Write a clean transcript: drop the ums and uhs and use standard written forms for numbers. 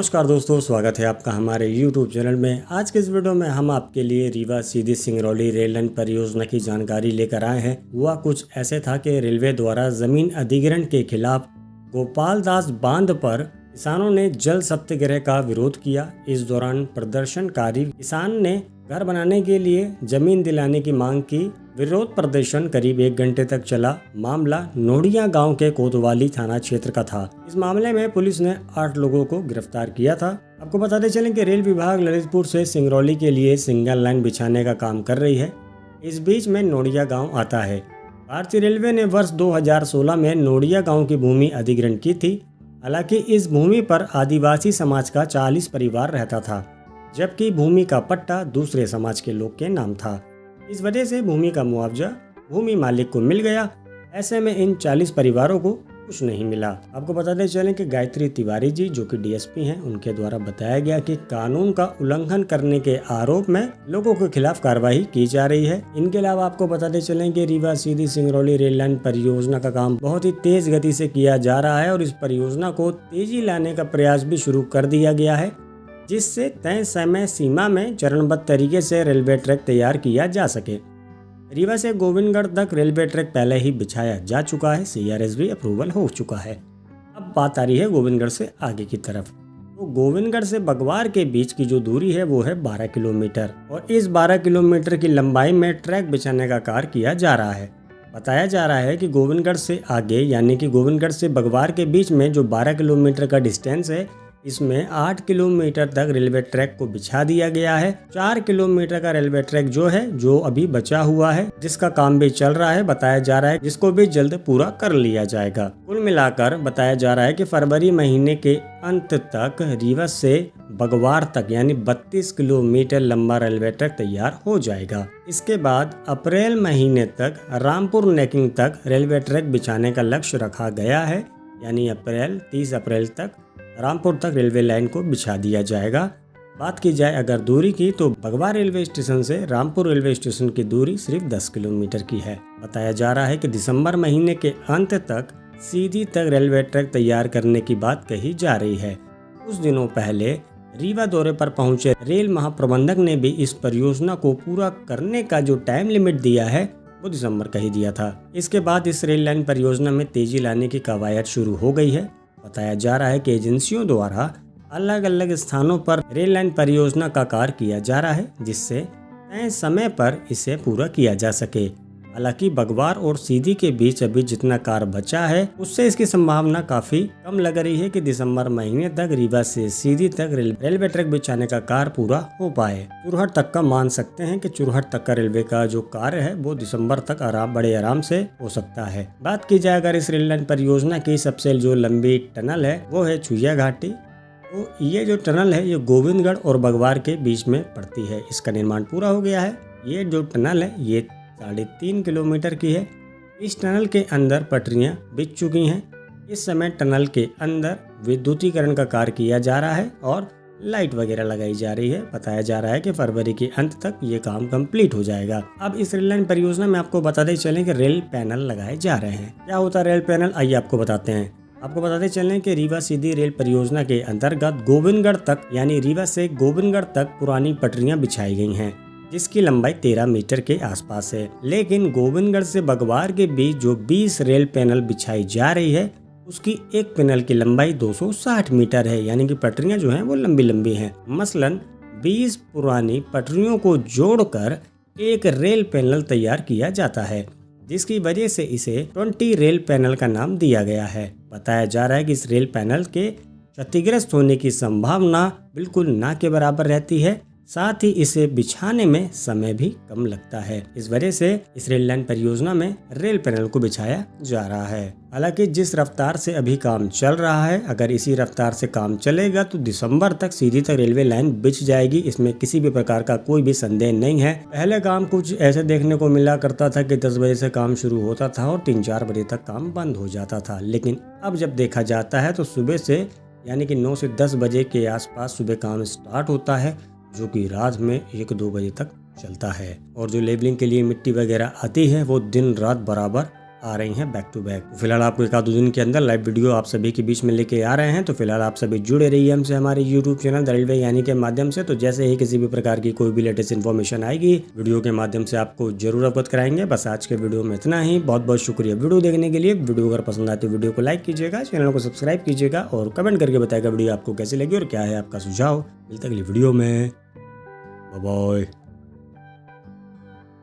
नमस्कार दोस्तों, स्वागत है आपका हमारे YouTube चैनल में। आज के इस वीडियो में हम आपके लिए रीवा सीधी सिंगरौली रेल लाइन परियोजना की जानकारी लेकर आए हैं। हुआ कुछ ऐसे था कि रेलवे द्वारा जमीन अधिग्रहण के खिलाफ गोपालदास बांध पर किसानों ने जल सत्याग्रह का विरोध किया। इस दौरान प्रदर्शनकारी किसान ने घर बनाने के लिए जमीन दिलाने की मांग की। विरोध प्रदर्शन करीब 1 घंटे तक चला। मामला नोडिया गांव के कोतवाली थाना क्षेत्र का था। इस मामले में पुलिस ने 8 लोगों को गिरफ्तार किया था। आपको बताते चलें कि रेल विभाग ललितपुर से सिंगरौली के लिए सिंगल लाइन बिछाने का काम कर रही है। इस बीच में नोडिया गाँव आता है। भारतीय रेलवे ने वर्ष 2016 में नोडिया गाँव की भूमि अधिग्रहण की थी। हालांकि इस भूमि पर आदिवासी समाज का 40 परिवार रहता था, जबकि भूमि का पट्टा दूसरे समाज के लोग के नाम था। इस वजह से भूमि का मुआवजा भूमि मालिक को मिल गया। ऐसे में इन 40 परिवारों को कुछ नहीं मिला। आपको बताते चलें कि गायत्री तिवारी जी, जो कि डीएसपी हैं, उनके द्वारा बताया गया कि कानून का उल्लंघन करने के आरोप में लोगों के खिलाफ कार्रवाई की जा रही है। इनके अलावा आपको बताते चलें कि रीवा सीधी सिंगरौली रेल लाइन परियोजना का काम बहुत ही तेज गति से किया जा रहा है और इस परियोजना को तेजी लाने का प्रयास भी शुरू कर दिया गया है, जिससे तय समय सीमा में चरणबद्ध तरीके से रेलवे ट्रैक तैयार किया जा सके। रीवा से गोविंदगढ़ तक रेलवे ट्रैक पहले ही बिछाया जा चुका है। CRS भी अप्रूवल हो चुका है। अब बात आ रही है गोविंदगढ़ से आगे की तरफ। तो गोविंदगढ़ से बगवार के बीच की जो दूरी है वो है 12 किलोमीटर और इस 12 किलोमीटर की लंबाई में ट्रैक बिछाने का कार्य किया जा रहा है। बताया जा रहा है कि गोविंदगढ़ से आगे यानी कि गोविंदगढ़ से बगवार के बीच में जो 12 किलोमीटर का डिस्टेंस है, इसमें 8 किलोमीटर तक रेलवे ट्रैक को बिछा दिया गया है। 4 किलोमीटर का रेलवे ट्रैक जो अभी बचा हुआ है, जिसका काम भी चल रहा है, बताया जा रहा है, जिसको भी जल्द पूरा कर लिया जाएगा। कुल मिलाकर बताया जा रहा है कि फरवरी महीने के अंत तक रीवा से बगवार तक यानी 32 किलोमीटर लंबा रेलवे ट्रैक तैयार हो जाएगा। इसके बाद अप्रैल महीने तक रामपुर नेकिंग तक रेलवे ट्रैक बिछाने का लक्ष्य रखा गया है, यानी 30 अप्रैल तक रामपुर तक रेलवे लाइन को बिछा दिया जाएगा। बात की जाए अगर दूरी की, तो बगवार रेलवे स्टेशन से रामपुर रेलवे स्टेशन की दूरी सिर्फ 10 किलोमीटर की है। बताया जा रहा है कि दिसंबर महीने के अंत तक सीधी तक रेलवे ट्रैक तैयार करने की बात कही जा रही है। कुछ दिनों पहले रीवा दौरे पर पहुंचे रेल महाप्रबंधक ने भी इस परियोजना को पूरा करने का जो टाइम लिमिट दिया है वो दिसंबर का ही दिया था। इसके बाद इस रेल लाइन परियोजना में तेजी लाने की कवायद शुरू हो गई है। बताया जा रहा है कि एजेंसियों द्वारा अलग अलग स्थानों पर रेल लाइन परियोजना का कार्य किया जा रहा है, जिससे तय समय पर इसे पूरा किया जा सके। हालांकि बगवार और सीधी के बीच अभी जितना कार्य बचा है, उससे इसकी संभावना काफी कम लग रही है कि दिसंबर महीने तक रीवा से सीधी तक रेलवे ट्रैक बिछाने का कार्य पूरा हो पाए। चुरहट तक का मान सकते हैं कि चुरहट तक का रेलवे का जो कार्य है वो दिसंबर तक बड़े आराम से हो सकता है। बात की जाए अगर इस रेल लाइन परियोजना की सबसे जो लंबी टनल है वो है छुइया घाटी। तो ये जो टनल है ये गोविंदगढ़ और बगवार के बीच में पड़ती है। इसका निर्माण पूरा हो गया है। ये जो टनल है ये 3.5 किलोमीटर की है। इस टनल के अंदर पटरियां बिछ चुकी हैं। इस समय टनल के अंदर विद्युतीकरण का कार्य किया जा रहा है और लाइट वगैरह लगाई जा रही है। बताया जा रहा है कि फरवरी के अंत तक ये काम कंप्लीट हो जाएगा। अब इस रेल लाइन परियोजना में आपको बताते चलें कि रेल पैनल लगाए जा रहे हैं। क्या होता है रेल पैनल, आइए आपको बताते हैं। आपको बताते चलें कि रीवा सीधी रेल परियोजना के अंतर्गत गोविंदगढ़ तक यानी रीवा से गोविंदगढ़ तक पुरानी पटरियां बिछाई गई हैं, जिसकी लंबाई 13 मीटर के आसपास है। लेकिन गोविंदगढ़ से बगवार के बीच जो 20 रेल पैनल बिछाई जा रही है, उसकी एक पैनल की लंबाई 260 मीटर है, यानी कि पटरियां जो हैं वो लंबी लंबी हैं। मसलन 20 पुरानी पटरियों को जोड़कर एक रेल पैनल तैयार किया जाता है, जिसकी वजह से इसे 20 रेल पैनल का नाम दिया गया है। बताया जा रहा है कि इस रेल पैनल के क्षतिग्रस्त होने की संभावना बिल्कुल ना के बराबर रहती है। साथ ही इसे बिछाने में समय भी कम लगता है। इस वजह से इस रेल लाइन परियोजना में रेल पैनल को बिछाया जा रहा है। हालांकि जिस रफ्तार से अभी काम चल रहा है, अगर इसी रफ्तार से काम चलेगा तो दिसंबर तक सीधी तक रेलवे लाइन बिछ जाएगी। इसमें किसी भी प्रकार का कोई भी संदेह नहीं है। पहले काम कुछ ऐसे देखने को मिला करता था कि 10 बजे से काम शुरू होता था और 3-4 बजे तक काम बंद हो जाता था, लेकिन अब जब देखा जाता है तो सुबह से यानी कि 9 से 10 बजे के आसपास सुबह काम स्टार्ट होता है, जो कि रात में 1-2 बजे तक चलता है। और जो लेबलिंग के लिए मिट्टी वगैरह आती है वो दिन रात बराबर आ रही हैं बैक टू बैक। फिलहाल आपको एक आध दो दिन के अंदर लाइव वीडियो आप सभी के बीच में लेके आ रहे हैं। तो फिलहाल आप सभी जुड़े रहिए हमसे हमारे यूट्यूब चैनल द रेलवे यानी के माध्यम से। तो जैसे ही किसी भी प्रकार की कोई भी लेटेस्ट इन्फॉर्मेशन आएगी वीडियो के माध्यम से आपको जरूर अवगत कराएंगे। बस आज के वीडियो में इतना ही। बहुत बहुत शुक्रिया वीडियो देखने के लिए। वीडियो अगर पसंद आए तो वीडियो को लाइक कीजिएगा, चैनल को सब्सक्राइब कीजिएगा और कमेंट करके बताएगा वीडियो आपको कैसी लगी और क्या है आपका सुझाव। मिलते अगली वीडियो में। Bye bye.